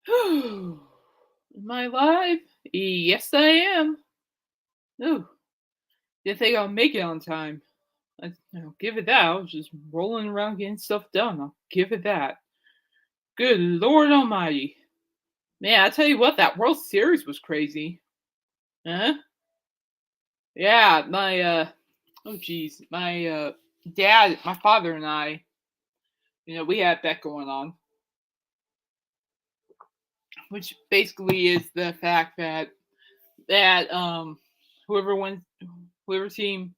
Am I live? Yes, I am. Ooh, didn't think I'll make it on time. I'll give it that. I was just rolling around getting stuff done. I'll give it that. Good Lord Almighty. Man, I tell you what, that World Series was crazy. Huh? Yeah, oh geez, my dad, my father and I, we had that going on, which basically is the fact that whoever wins, whoever team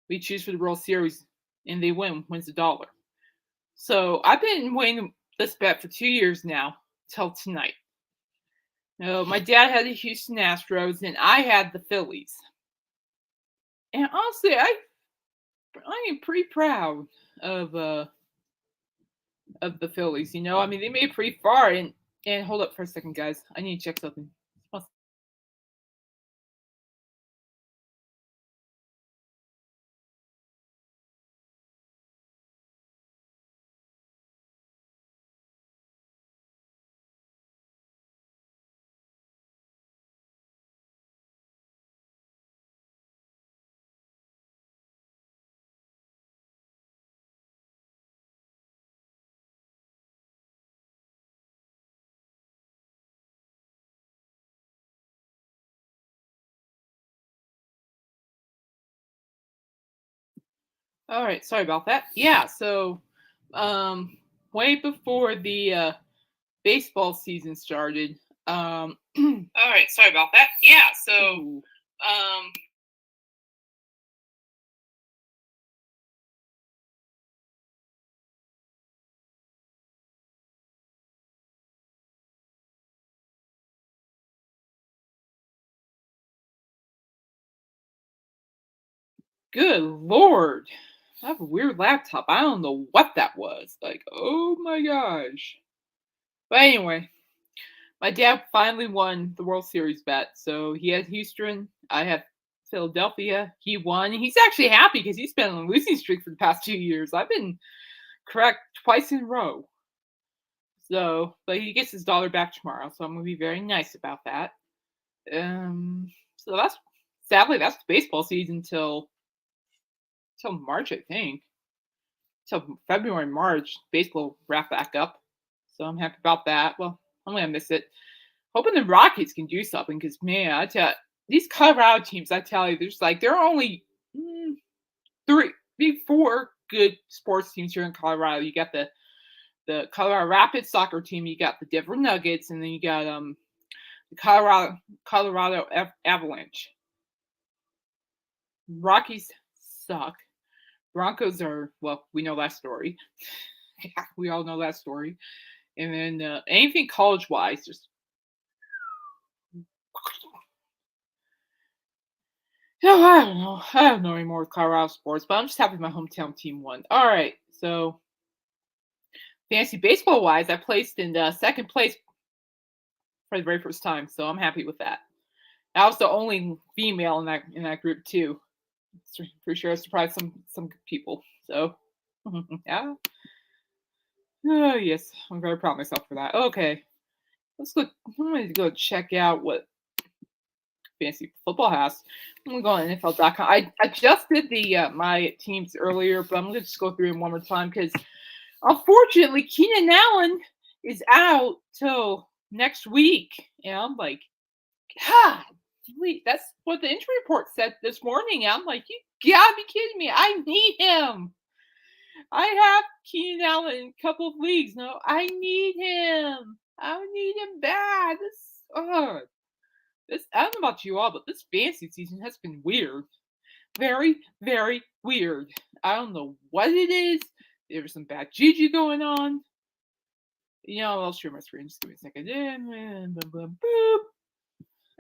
we choose for the World Series and they wins the dollar. So I've been waiting this bet for 2 years now till tonight. My dad had the Houston Astros and I had the Phillies. And honestly, I am pretty proud of uh of the Phillies. I mean they made it pretty far and hold up for a second, guys. I need to check something. All right, sorry about that. Yeah, so um way before the baseball season started. All right, sorry about that. Yeah, so um good lord. I have a weird laptop. I don't know what that was. Like, oh my gosh. But anyway, my dad finally won the World Series bet. So he had Houston, I have Philadelphia. He won. He's actually happy because he's been on a losing streak for the past 2 years. I've been correct twice in a row. So, but he gets his dollar back tomorrow, so I'm gonna be very nice about that. So that's sadly that's the baseball season till March, I think. Till February, March, baseball wrap back up. So I'm happy about that. Well, I'm gonna miss it. Hoping the Rockets can do something because man, I tell these Colorado teams, I tell you, there's like there are only three, maybe four good sports teams here in Colorado. You got the Colorado Rapids soccer team, you got the Denver Nuggets, and then you got the Colorado Avalanche. Rockies suck. Broncos are well, we know that story. Yeah, we all know that story. And then anything college wise, just no, I don't know. I don't know anymore with Colorado sports, but I'm just happy my hometown team won. All right, so fantasy baseball wise, I placed in second place for the very first time, so I'm happy with that. I was the only female in that group too. Pretty sure I surprised some people. So yeah. Oh yes, I'm very proud of myself for that. Okay, let's look. I'm going to go check out what fantasy football has. I'm gonna go on NFL.com. I just did the my teams earlier, but I'm gonna just go through them one more time because unfortunately Keenan Allen is out till next week, and I'm like, God, wait, that's what the injury report said this morning. I'm like, you gotta be kidding me! I need him. I have Keenan Allen in a couple of leagues. No, I need him. I need him bad. This I don't know about you all, but this fantasy season has been weird. Very, very weird. I don't know what it is. There's some bad juju going on. I'll share my screen. Just give me a second. Boom, boom, boop.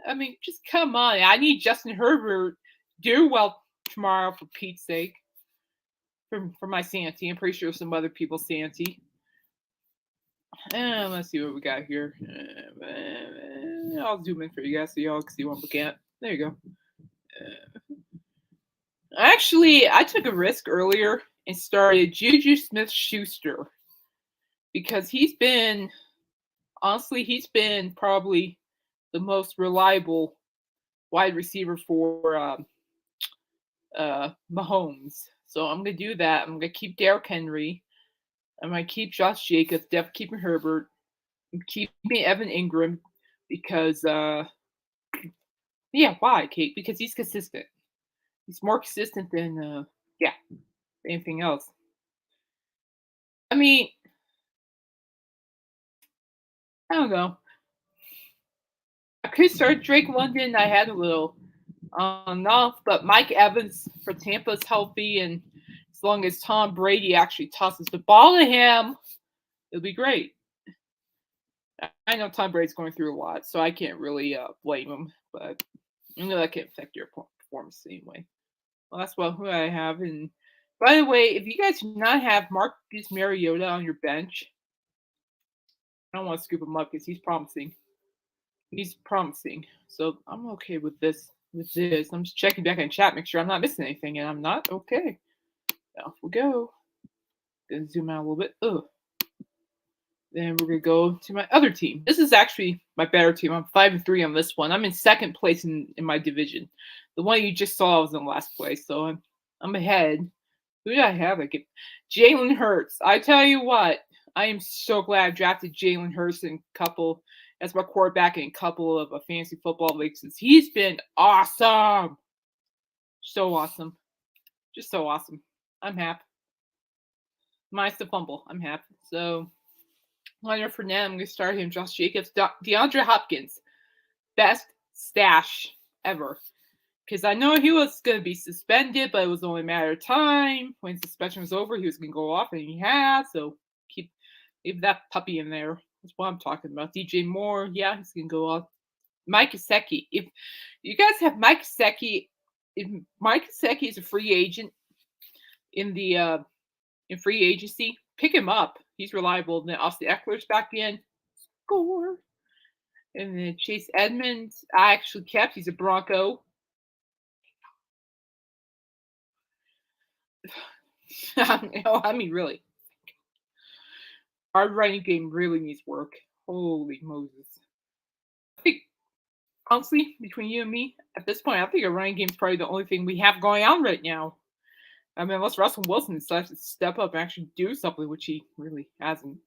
I mean, just come on. I need Justin Herbert do well tomorrow for Pete's sake. For my sanity. I'm pretty sure some other people's sanity. Let's see what we got here. I'll zoom in for you guys so y'all can see what I'm looking at. There you go. Actually, I took a risk earlier and started Juju Smith Schuster because he's been Honestly, he's been probably the most reliable wide receiver for Mahomes. So I'm gonna do that. I'm gonna keep Derrick Henry. I'm gonna keep Josh Jacobs. Definitely keeping Herbert. I'm keeping Evan Ingram because yeah, why, Kate? Because he's consistent. He's more consistent than yeah, anything else. I mean, I don't know. I could start Drake London. I had a little enough, but Mike Evans for Tampa's healthy, and as long as Tom Brady actually tosses the ball to him, it'll be great. I know Tom Brady's going through a lot, so I can't really blame him, but I know that can affect your performance anyway. Well, that's well who I have. And by the way, if you guys do not have Marcus Mariota on your bench, I don't want to scoop him up because he's promising. He's promising. So I'm okay with this. I'm just checking back in chat, make sure I'm not missing anything, and I'm not. Okay. Off we go. Gonna zoom out a little bit. Ugh. Then we're gonna go to my other team. This is actually my better team. I'm 5-3 on this one. I'm in second place in my division. The one you just saw was in last place, so I'm ahead. Who did I have? I get Jalen Hurts. I tell you what, I am so glad I drafted Jalen Hurts in couple as my quarterback in a couple of fantasy football leagues. He's been awesome. So awesome. Just so awesome. I'm happy. Minus the fumble. I'm happy. So Leonard Fournette, I'm going to start him. Josh Jacobs. DeAndre Hopkins. Best stash ever. Because I know he was going to be suspended, but it was only a matter of time. When suspension was over, he was going to go off, and he has. So keep that puppy in there. That's what I'm talking about. DJ Moore, yeah, he's going to go off. Mike Gesicki. If you guys have Mike Gesicki, if Mike Gesicki is a free agent in the in free agency, pick him up. He's reliable. And then Austin Eckler's back in. Score. And then Chase Edmonds, I actually kept. He's a Bronco. I mean, really. Our running game really needs work. Holy Moses. I think, honestly, between you and me, at this point, I think our running game is probably the only thing we have going on right now. I mean, unless Russell Wilson decides to step up and actually do something, which he really hasn't.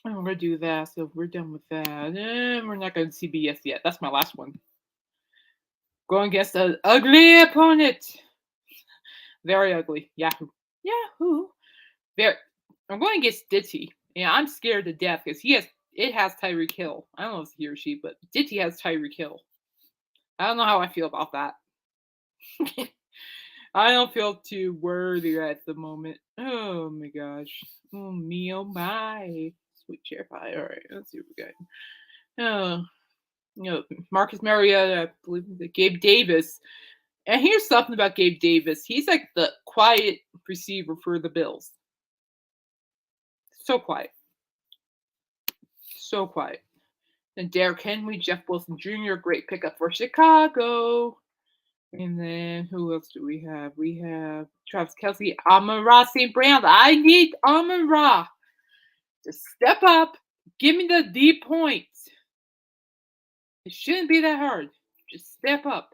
I'm going to do that, so we're done with that. And we're not going to CBS yet. That's my last one. Going against an ugly opponent. Very ugly. Yahoo. Yahoo. Very. I'm going against Ditty. Yeah, I'm scared to death because it has Tyreek Hill. I don't know if it's he or she, but Ditty has Tyreek Hill. I don't know how I feel about that. I don't feel too worthy at the moment. Oh my gosh. Oh me, oh my. Sweet chair pie. All right, let's see what we got. Oh, Marcus Mariota, I believe Gabe Davis. And here's something about Gabe Davis. He's like the quiet receiver for the Bills. So quiet. So quiet. And Derrick Henry, Jeff Wilson Jr., great pickup for Chicago. And then who else do we have? We have Travis Kelce, Amon-Ra St. Brown. I need Amon-Ra to step up, give me the D points. It shouldn't be that hard. Just step up.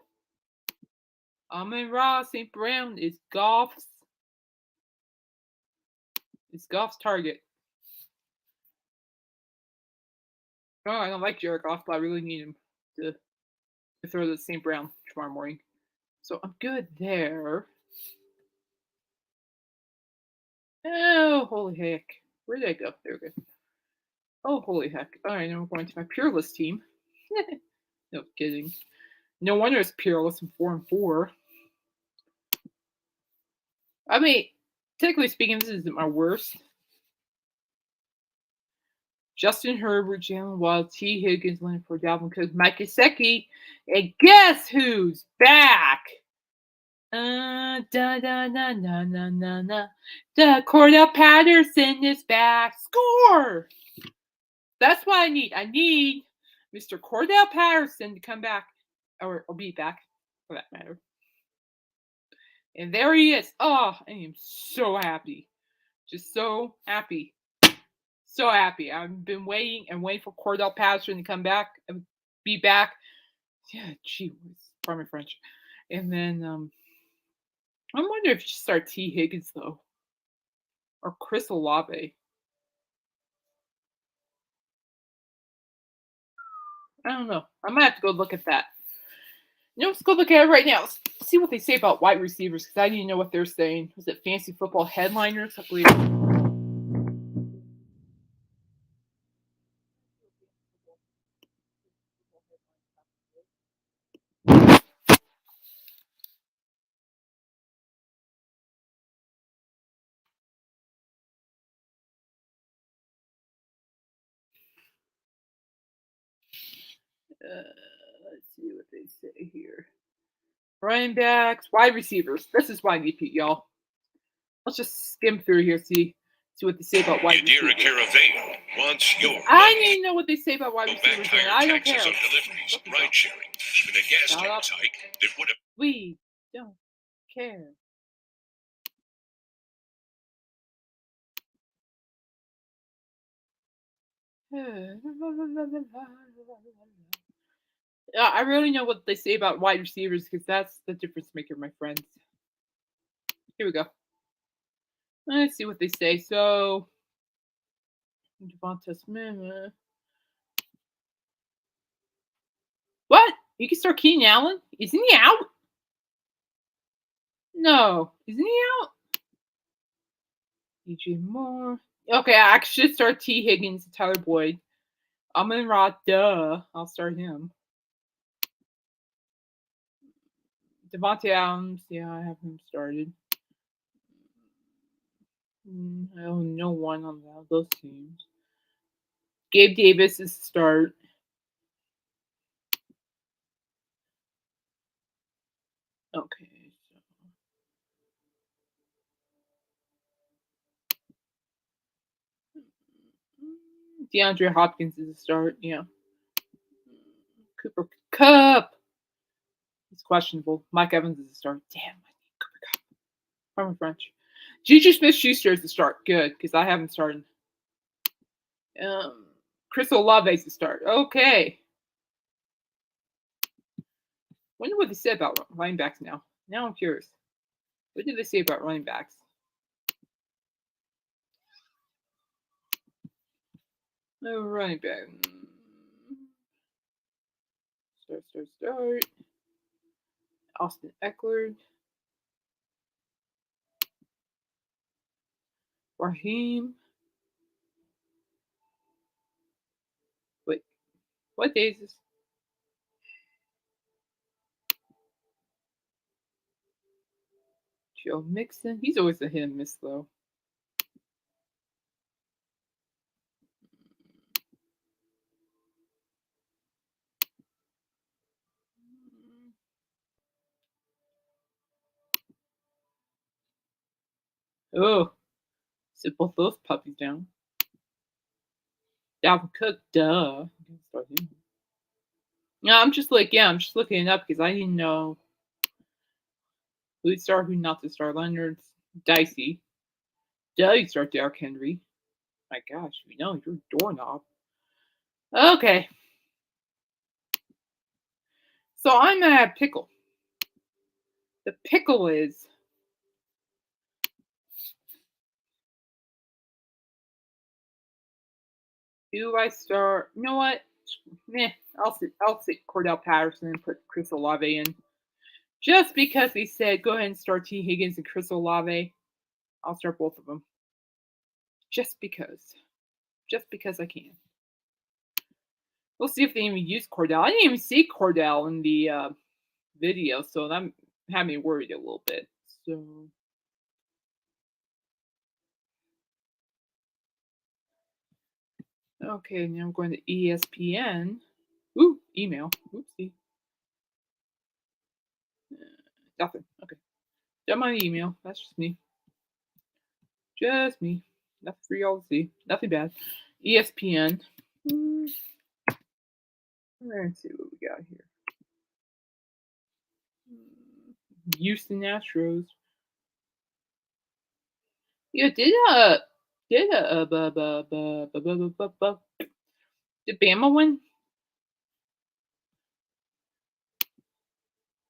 Amon-Ra St. Brown is Goff's target. Oh, I don't like Jared Goff, but I really need him to throw to St. Brown tomorrow morning. So I'm good there. Oh, holy heck. Where did I go? There we go. Oh, holy heck. All right, now we're going to my Peerless team. No kidding. No wonder it's Peerless in 4-4. I mean, technically speaking, this isn't my worst. Justin Herbert, Jalen Waddle, T. Higgins, Leonard for Dalvin Cook, Mike Gesicki, and guess who's back? Cordell Patterson is back. Score! That's what I need. I need Mr. Cordell Patterson to come back, or be back, for that matter. And there he is. Oh, I am so happy. Just so happy. So happy. I've been waiting and waiting for Cordell Patterson to come back and be back. Yeah, gee whiz. Pardon my French. And then I wonder if you should start T. Higgins though. Or Chris Olave. I don't know. I might have to go look at that. Let's go look at it right now. Let's see what they say about wide receivers because I need to know what they're saying. Was it Fantasy Football Headliners? I believe. Let's see what they say here. Running backs, wide receivers. This is why I need Pete, y'all. Let's just skim through here, see what they say about wide receivers. Yadira Caraveo wants your I money. need to know what they say about wide receivers, and I don't care. On deliveries, ride sharing, even a gas tax hike that would have. We don't care. I really know what they say about wide receivers because that's the difference maker, my friends. Here we go. Let's see what they say. So, Devonta Smith. What? You can start Keenan Allen? Isn't he out? No. Isn't he out? DJ Moore. Okay, I should start T. Higgins and Tyler Boyd. Amon-Ra, duh. I'll start him. Devontae Adams, yeah, I have him started. I own no one on those teams. Gabe Davis is start. Okay. DeAndre Hopkins is a start, yeah. Cooper Kupp. He's questionable. Mike Evans is a start. Damn, I need Cooper Kupp. From French. Juju Smith-Schuster is the start. Good, because I haven't started. Chris Olave is the start. Okay. Wonder what they said about running backs now. Now I'm curious. What did they say about running backs? No running back. Start. Austin Eckler. Raheem. Wait, what day is this? Joe Mixon. He's always a hit and miss, though. Oh, sit both those puppies down. Dalvin Cook, duh. No, I'm just looking it up because I didn't know who'd start, who not to start. Leonard's dicey. Duh, you start Derrick Henry. My gosh, we know you're a doorknob. Okay. So I'm at pickle. The pickle is do I start? You know what? I'll sit Cordell Patterson and put Chris Olave in. Just because they said go ahead and start T. Higgins and Chris Olave, I'll start both of them. Just because. Just because I can. We'll see if they even use Cordell. I didn't even see Cordell in the video, so that had me worried a little bit. So. Okay, now I'm going to ESPN. Ooh, email. Oopsie. Nothing. Okay. Done my email. That's just me. Just me. Nothing for y'all to see. Nothing bad. ESPN. Let's see what we got here. Houston Astros. Yeah, Did did Bama win?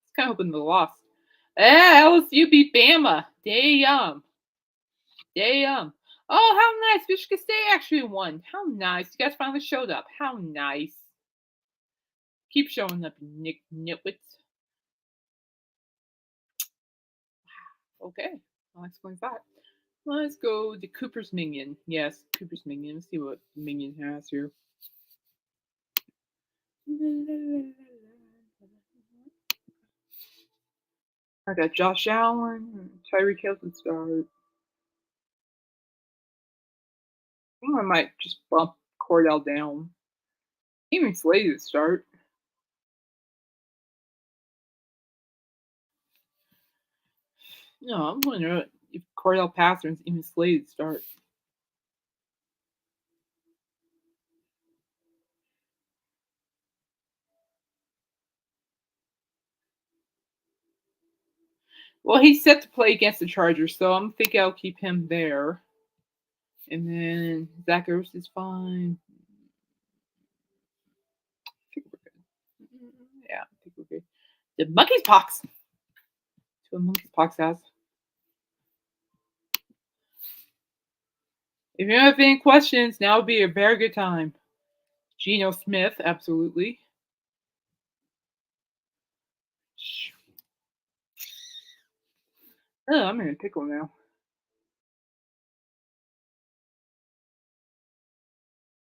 It's kind of hoping they lost. LSU beat Bama. Damn. Damn. Oh, how nice. Michigan State actually won. How nice. You guys finally showed up. How nice. Keep showing up, Nick Nitwits. Okay. Well, that explains that. Let's go to Cooper's Minion. Yes, Cooper's Minion. Let's see what Minion has here. I got Josh Allen, Tyreek Hill to start. I might just bump Cordell down. Even Slade to start. No, I'm wondering if Cordell Patterson's even Slade to start. Well, he's set to play against the Chargers, so I'm thinking I'll keep him there. And then Zach Ertz is fine. I think we're good. Yeah, I think we're good. The monkey's pox. That's what monkey's pox has. If you have any questions, now would be a very good time. Geno Smith, absolutely. Oh, I'm in a pickle now.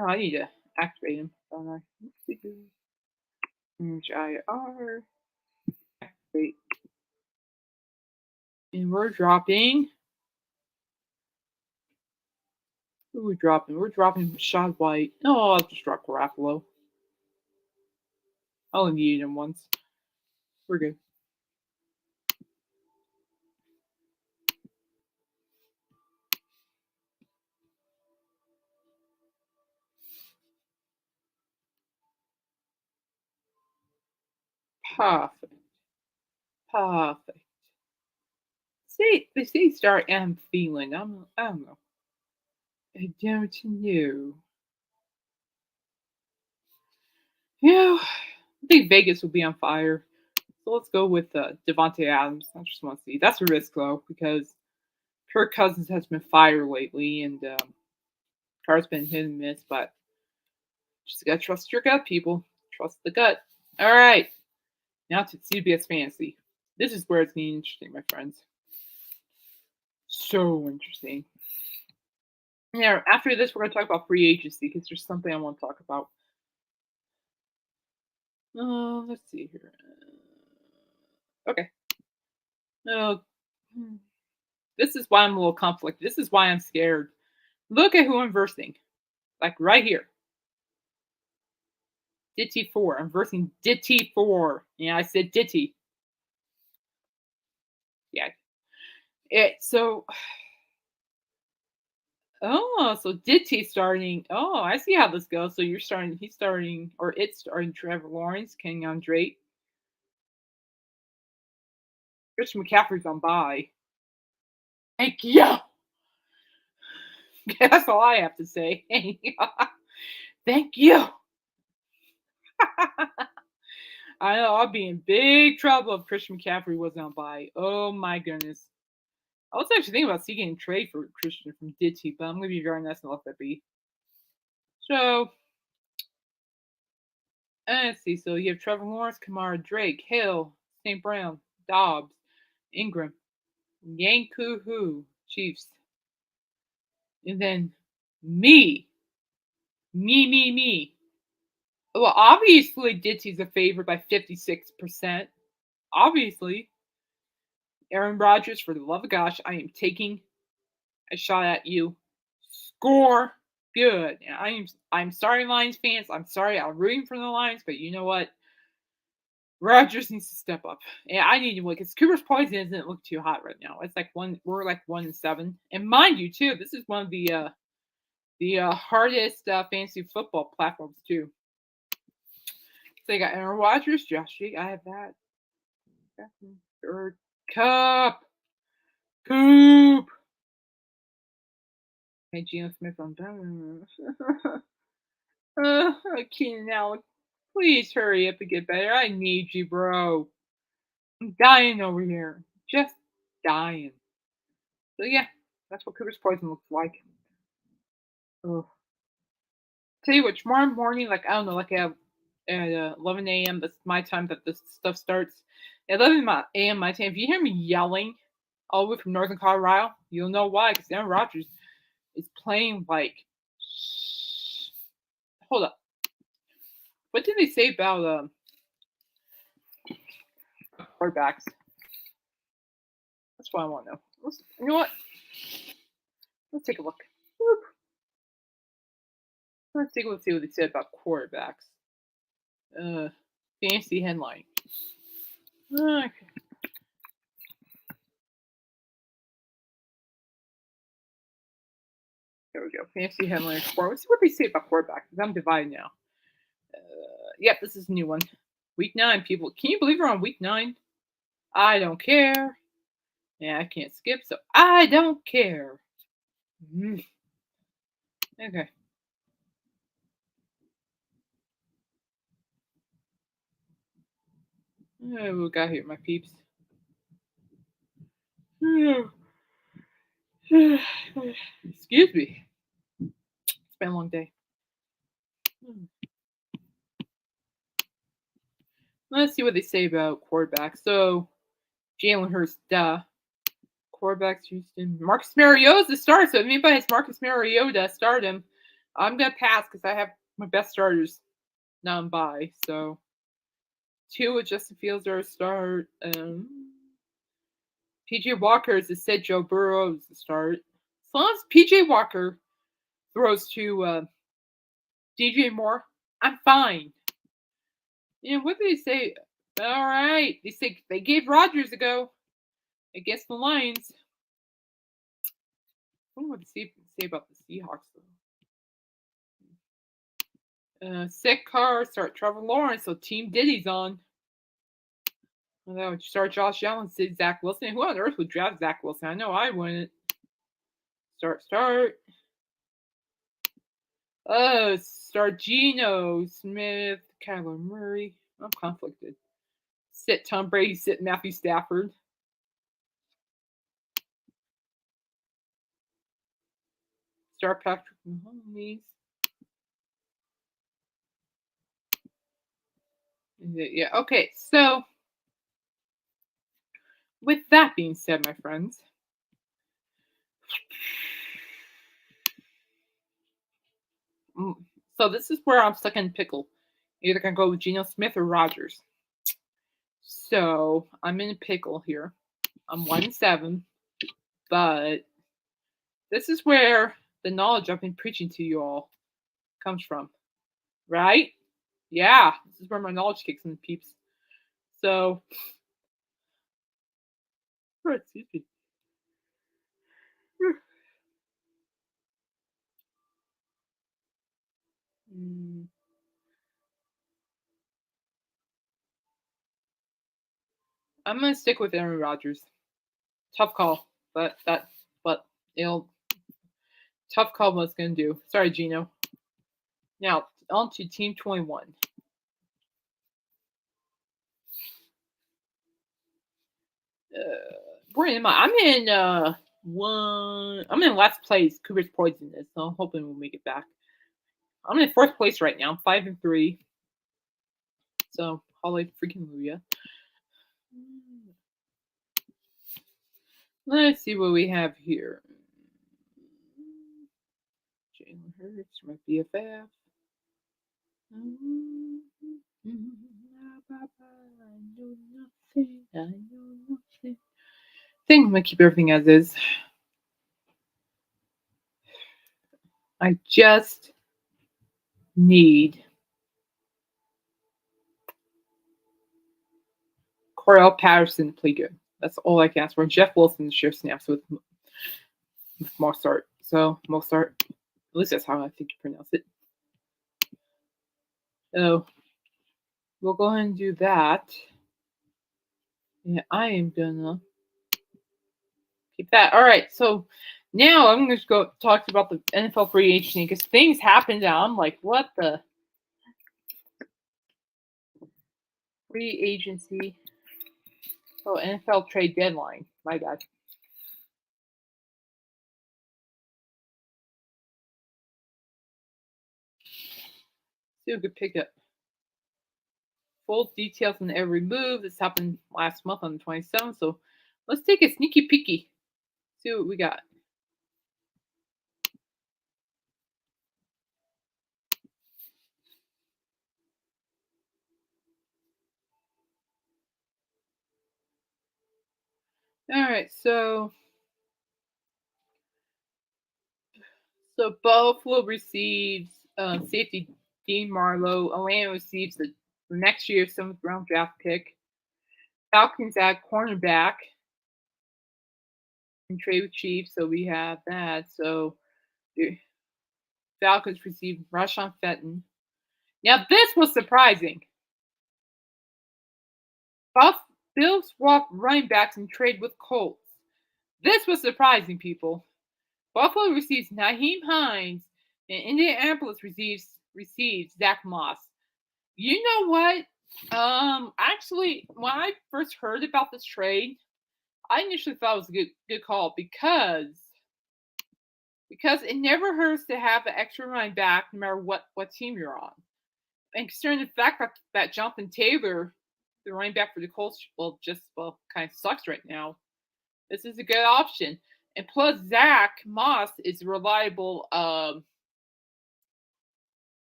Oh, I need to activate him, don't I? HIR. Activate. And we're dropping. Who are we dropping? We're dropping Rashad White. Oh, I'll just drop Garoppolo. I only needed him once. We're good. Perfect. Perfect. See, the see start I'm feeling. I don't know. I don't know. Yeah, I think Vegas will be on fire. So let's go with Devontae Adams. I just want to see. That's a risk though because Kirk Cousins has been fire lately, and Carr's been hit and miss. But just gotta trust your gut, people. Trust the gut. All right, now to CBS Fantasy. This is where it's getting interesting, my friends. So interesting. Yeah, after this, we're gonna talk about free agency because there's something I want to talk about. Let's see here. Okay. Oh, this is why I'm a little conflict. This is why I'm scared. Look at who I'm versing. Like right here. Ditty 4. I'm versing Ditty 4. Yeah, I said Ditty. Yeah. So so Ditty starting. Oh, I see how this goes. So he's starting, or it's starting Trevor Lawrence, Kenyon Drake. Christian McCaffrey's on bye. Thank you. That's all I have to say. Thank you. I know I'll be in big trouble if Christian McCaffrey wasn't on bye. Oh my goodness. I was actually thinking about seeking a trade for Christian from Ditty, but I'm gonna be very nice and let that be. So let's see. So you have Trevor Lawrence, Kamara, Drake, Hill, St. Brown, Dobbs, Ingram, Yankuhu, Chiefs, and then me, me. Well, obviously Ditty's a favorite by 56%. Obviously, Aaron Rodgers, for the love of gosh, I am taking a shot at you. Score good. And I'm sorry, Lions fans. I'm sorry. I'm rooting for the Lions, but you know what? Rodgers needs to step up. And I need to win because Cooper's Poison doesn't look too hot right now. It's like we're like 1-7. And mind you, too, this is one of the hardest fantasy football platforms too. So you got Aaron Rodgers, Josh Jake. I have that. Or Coop. Hey, Geno Smith on down. Keenan Allen, please hurry up and get better. I need you, bro. I'm dying over here. Just dying. So yeah, that's what Cooper's Poison looks like. Ugh. Tell you what, tomorrow morning, like I don't know, like at 11 a.m. That's my time that this stuff starts. At 11 a.m. my time. If you hear me yelling all the way from Northern Colorado, you'll know why. Because Aaron Rodgers is playing like. Hold up. What did they say about quarterbacks? That's what I want to know. You know what? Let's take a look. Whoop. Let's take a look, see what they said about quarterbacks. Fancy headline. Okay. There we go. Fancy headline sport. Let's see what they say about quarterbacks. I'm divided now. Yep, this is a new one. Week 9, people. Can you believe we're on week 9? I don't care. Yeah, I can't skip, so I don't care. Okay. What we got here, my peeps? Excuse me. It's been a long day. Let's see what they say about quarterbacks. So, Jalen Hurts, duh. Quarterbacks, Houston. Marcus Mariota's the starter. So if anybody has Marcus Mariota, start him. I'm going to pass because I have my best starters now on bye. So, 2 with Justin Fields are a start. PJ Walker is the said Joe Burrow is the start. As long as PJ Walker throws to DJ Moore, I'm fine. You know, what did they say? All right. They say they gave Rodgers a go against the Lions. I wonder what they say about the Seahawks, though. Sick car, start Trevor Lawrence, so Team Diddy's on. Although start Josh Allen, Sid Zach Wilson. Who on earth would draft Zach Wilson? I know I wouldn't. Start. Start Geno Smith, Kyler Murray. I'm conflicted. Sit Tom Brady, sit Matthew Stafford. Start Patrick Mahomes. Yeah, okay, so with that being said, my friends, so this is where I'm stuck in pickle. Either gonna go with Geno Smith or Rodgers. So I'm in a pickle here. I'm 1-7, but this is where the knowledge I've been preaching to you all comes from, right? Yeah, this is where my knowledge kicks in, peeps. So, excuse me. I'm gonna stick with Aaron Rodgers. Tough call, but it'll tough call. What's gonna do? Sorry, Gino. Now on to Team 21. Where am I? I'm in last place. Cooper's Poison is, so I'm hoping we'll make it back. I'm in 4th place right now. I'm 5-3. So holy freaking hallelujah. Let's see what we have here. Jalen Hurts, my BFF. I know nothing. I think I'm gonna keep everything as is. I just need Cordell Patterson to play good. That's all I can ask for. Jeff Wilson to share snaps with Mozart. So Mozart, at least that's how I think you pronounce it. So we'll go ahead and do that. Yeah, I am gonna keep that. All right. So Now I'm going to go talk about the NFL free agency because things happened and I'm like, what the? Free agency. Oh, NFL trade deadline. My bad. See a good pickup. Full details on every move. This happened last month on the 27th. So let's take a sneaky peeky. See what we got. All right, so Buffalo receives safety Dean Marlowe. Atlanta receives the next year's 7th round draft pick. Falcons add cornerback and trade with Chiefs, so we have that. So the Falcons receive Rashawn Fenton. Now this was surprising. Bills swap running backs and trade with Colts. This was surprising, people. Buffalo receives Nyheim Hines, and Indianapolis receives Zach Moss. You know what? Actually, when I first heard about this trade, I initially thought it was a good call because it never hurts to have an extra running back no matter what team you're on. And considering the fact that Jonathan Taylor, the running back for the Colts, kind of sucks right now, this is a good option. And plus, Zach Moss is a reliable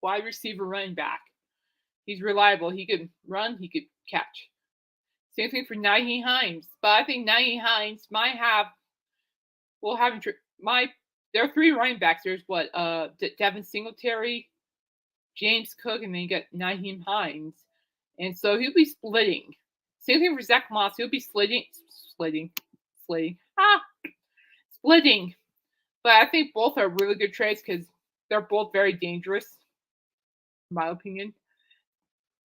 wide receiver running back. He's reliable. He could run. He could catch. Same thing for Nyheim Hines. But I think Nyheim Hines might have. There are 3 running backs. There's Devin Singletary, James Cook, and then you got Nyheim Hines. And so he'll be splitting. Same thing for Zach Moss. He'll be splitting. But I think both are really good trades because they're both very dangerous, in my opinion.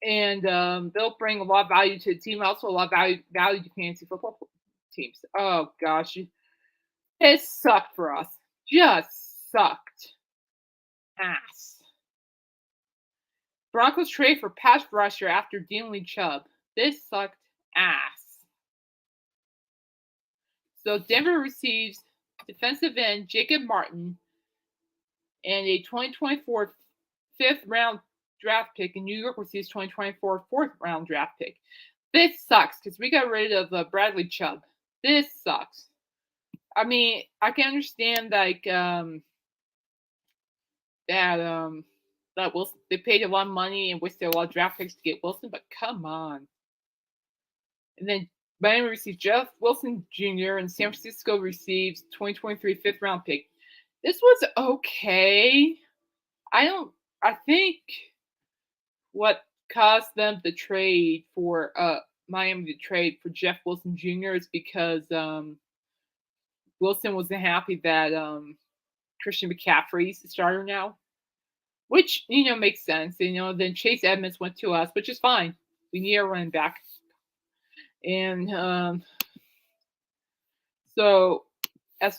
And they'll bring a lot of value to the team, also a lot of value to fantasy football teams. Oh, gosh. It sucked for us. Just sucked. Ass. Broncos trade for pass rusher after dealing Chubb. This sucked ass. So Denver receives defensive end Jacob Martin and a 2024 5th round draft pick, and New York receives 2024 4th round draft pick. This sucks because we got rid of Bradley Chubb. This sucks. I mean, I can understand that Wilson, they paid a lot of money and wasted a lot of draft picks to get Wilson, but come on. And then Miami receives Jeff Wilson Jr. and San Francisco receives 2023 5th round pick. This was okay. I think what caused them to trade for Miami to trade for Jeff Wilson Jr. is because Wilson wasn't happy that Christian McCaffrey's the starter now, which makes sense. Then Chase Edmonds went to us, which is fine. We need a running back, and so I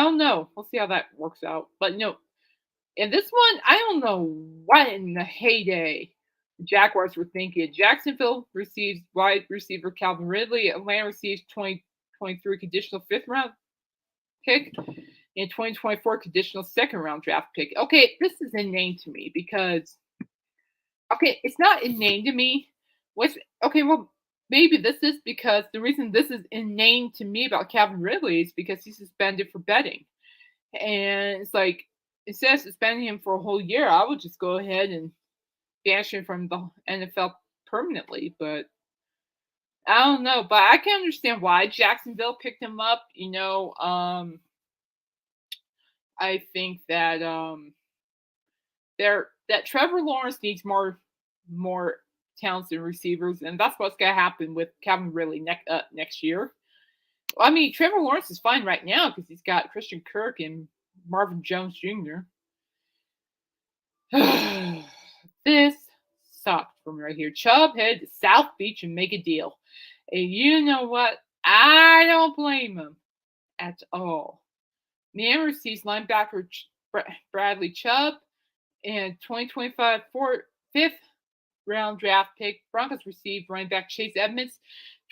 don't know. We'll see how that works out. But and this one, I don't know what in the heyday the Jaguars were thinking. Jacksonville receives wide receiver Calvin Ridley. Atlanta receives 2023 conditional 5th round pick and 2024 conditional 2nd round draft pick. Okay, this is inane to me because it's not inane to me. Maybe this is because the reason this is inane to me about Calvin Ridley is because he's suspended for betting. And it's like, instead of suspending him for a whole year, I would just go ahead and banish him from the NFL permanently. But I don't know. But I can understand why Jacksonville picked him up. I think that that Trevor Lawrence needs more talented receivers, and that's what's gonna happen with Calvin Ridley next year. I mean, Trevor Lawrence is fine right now because he's got Christian Kirk and Marvin Jones Jr. This sucked from right here. Chubb headed to South Beach and make a deal. And you know what? I don't blame him at all. Miami receives linebacker Bradley Chubb, and 2025 fifth round draft pick. Broncos received running back Chase Edmonds,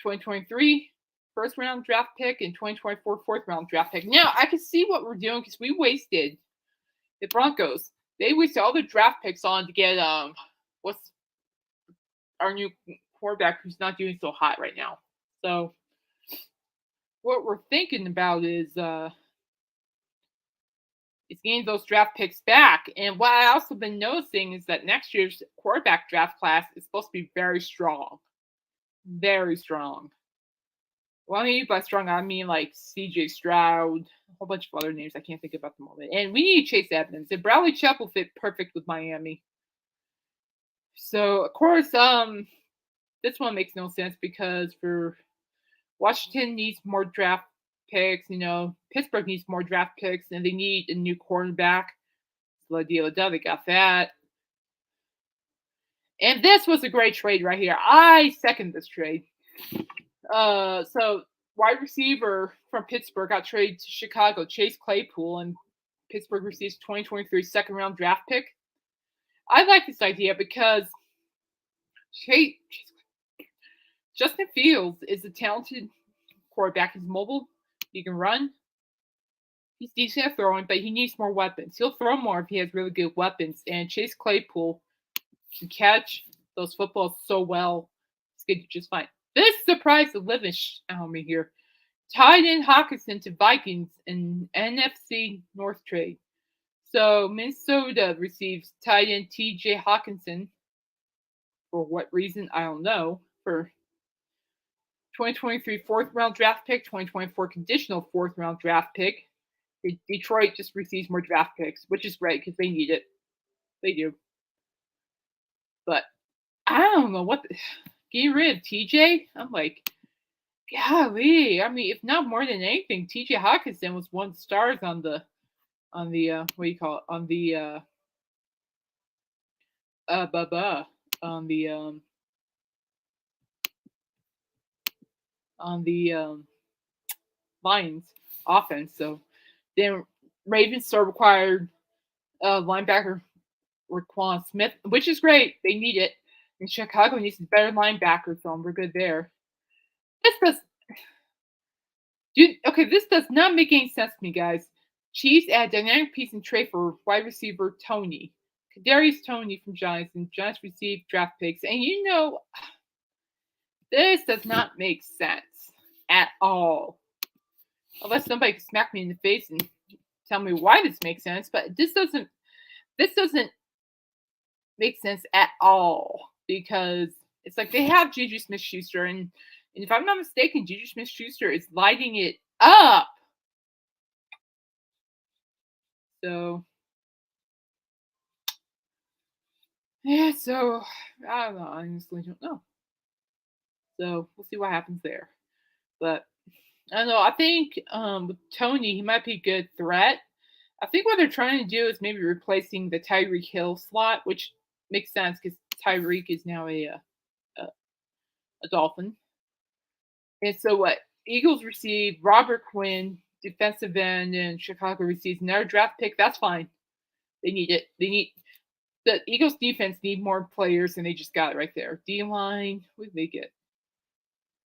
2023 first round draft pick, and 2024 fourth round draft pick. Now I can see what we're doing because we wasted the Broncos. They wasted all the draft picks on to get what's our new quarterback who's not doing so hot right now. So what we're thinking about is getting those draft picks back. And what I also been noticing is that next year's quarterback draft class is supposed to be very strong. Very strong. Well, I mean by strong, I mean like CJ Stroud, a whole bunch of other names I can't think of at the moment. And we need Chase Edmonds. And Bradley Chubb will fit perfect with Miami. So of course, this one makes no sense because for Washington needs more draft picks, Pittsburgh needs more draft picks, and they need a new cornerback. La deal, they got that. And this was a great trade right here. I second this trade. So wide receiver from Pittsburgh got traded to Chicago, Chase Claypool, and Pittsburgh receives 2023 second round draft pick. I like this idea because Justin Fields is a talented quarterback. He's mobile. He can run. He's decent at throwing, but he needs more weapons. He'll throw more if he has really good weapons. And Chase Claypool can catch those footballs so well. It's going to do just fine. This surprised the living out of me here. Tied in Hockenson to Vikings in NFC North trade. So Minnesota receives tight end TJ Hockenson. For what reason, I don't know. For 2023 fourth round draft pick, 2024 conditional fourth round draft pick. Detroit just receives more draft picks, which is great because they need it. They do. But I don't know what. Getting rid of TJ, I'm like, golly. I mean, if not more than anything, TJ Hockenson was one of the stars on the what do you call it? On the Lions offense. So then Ravens still required linebacker Raquan Smith, which is great. They need it. And Chicago needs a better linebacker, so we're good there. This does not make any sense to me, guys. Chiefs add dynamic piece and trade for wide receiver Tony. Kadarius Toney from Giants, and Giants received draft picks. And this does not make sense at all. Unless somebody can smack me in the face and tell me why this makes sense, but this doesn't make sense at all because it's like they have Juju Smith-Schuster, and if I'm not mistaken, Juju Smith-Schuster is lighting it up. So yeah, so I don't know. I honestly don't know. So we'll see what happens there. But I don't know. I think with Tony, he might be a good threat. I think what they're trying to do is maybe replacing the Tyreek Hill slot, which makes sense because Tyreek is now a Dolphin. And so what? Eagles receive Robert Quinn, defensive end, and Chicago receives another draft pick. That's fine. They need it. The Eagles defense need more players, and they just got it right there. D-line, what did they get?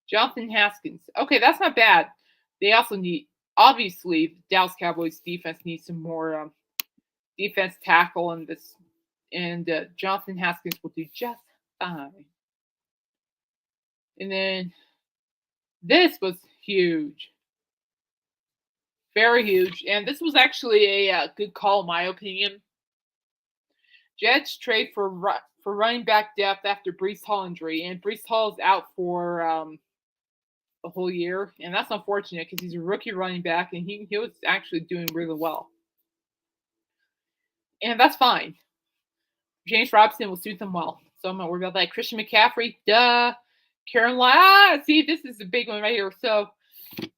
Jonathan Haskins. Okay, that's not bad. They also need, obviously, Dallas Cowboys defense needs some more defense tackle, and Jonathan Haskins will do just fine. And then this was huge. Very huge. And this was actually a good call, in my opinion. Jets trade for running back depth after Breece Hall injury. And Breece Hall is out for a whole year. And that's unfortunate because he's a rookie running back and he was actually doing really well. And that's fine. James Robinson will suit them well. So I'm not worried about that. Christian McCaffrey, duh. Carolina, see, this is a big one right here. So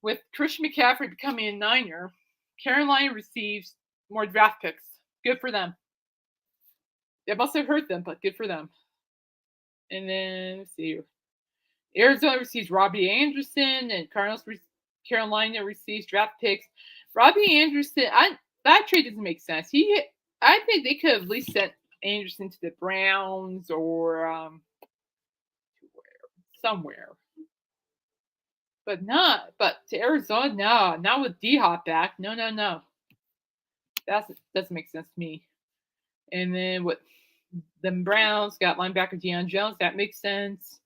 with Christian McCaffrey becoming a Niner, Carolina receives more draft picks. Good for them. It must have hurt them, but good for them. And then, let's see here. Arizona receives Robbie Anderson, and Carolina receives draft picks Robbie Anderson, that trade doesn't make sense. I think they could have at least sent Anderson to the Browns or somewhere, but not. But to Arizona, no, not with D Hop back. No, no, no. That doesn't make sense to me. And then with the Browns got linebacker Deion Jones, that makes sense.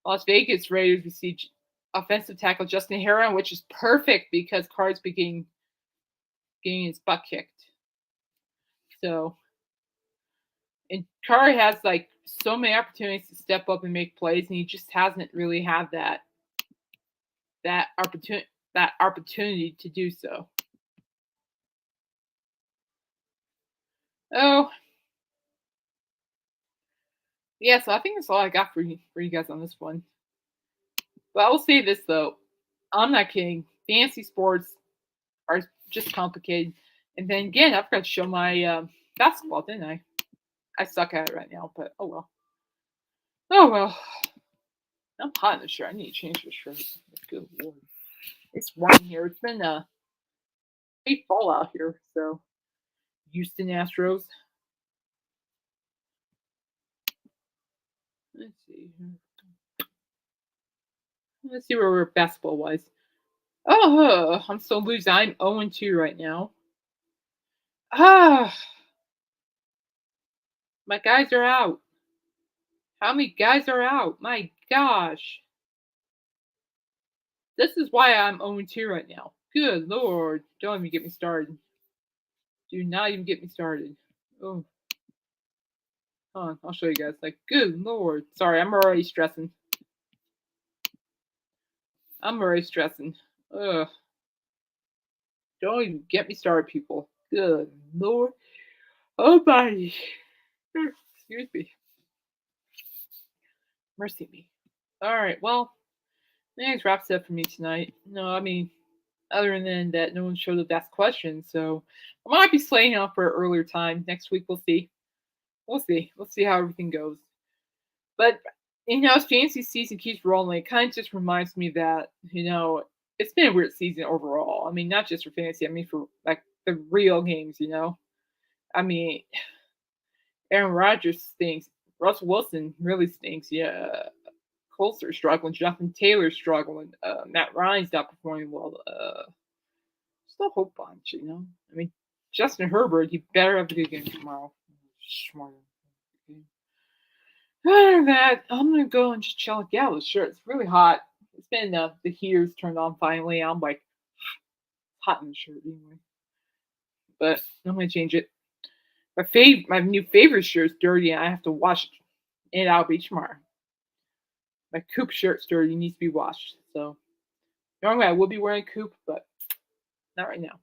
Las Vegas Raiders received offensive tackle Justin Herron, which is perfect because Carr's beginning getting his butt kicked. So, and Carr has like so many opportunities to step up and make plays, and he just hasn't really had that opportunity to do so. Oh, yeah. So I think that's all I got for you guys on this one. But I will say this though, I'm not kidding. Fantasy sports are just complicated. And then again, I forgot to show my basketball, didn't I? I suck at it right now, but oh well. Oh well. I'm hot in the shirt. I need to change the shirt. Good lord. It's warm here. It's been a big fall out here, so Houston Astros. Let's see here. Let's see where we're basketball wise. Oh, I'm still losing. I'm 0-2 right now. Ah, my guys are out. How many guys are out? My gosh. This is why I'm 0-2 right now. Good lord. Don't even get me started. Do not even get me started. Oh. Hold on, I'll show you guys. Like, good lord. Sorry, I'm already stressing. Ugh. Don't even get me started, people. Good lord. Oh my. Excuse me. Mercy me. Alright, well, that wraps it up for me tonight. No, I mean, other than that, no one showed up to ask questions, so I might be slaying out for an earlier time. Next week, we'll see. We'll see. We'll see how everything goes. But, as fantasy season keeps rolling, it kind of just reminds me that, it's been a weird season overall. I mean, not just for fantasy, I mean, for, like, the real games. I mean, Aaron Rodgers stinks. Russell Wilson really stinks. Yeah. Colts are struggling. Jonathan Taylor's struggling. Matt Ryan's not performing well. Still hope bunch. I mean, Justin Herbert, he better have a good game tomorrow. Smart. Other than that, I'm gonna go and just chill. Yeah, sure. It's really hot. It's been the heaters turned on finally. I'm like hot in the shirt anyway. But I'm gonna change it. My new favorite shirt's dirty, and I have to wash it out tomorrow. My Coop shirt's dirty, needs to be washed. So normally I would be wearing Coop, but not right now.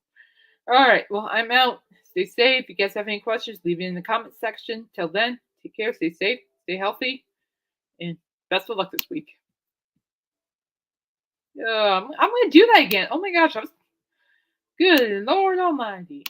All right, well I'm out. Stay safe. If you guys have any questions, leave it in the comment section. Till then, take care. Stay safe. Stay healthy, and best of luck this week. I'm gonna do that again. Oh my gosh, I was good. Lord Almighty.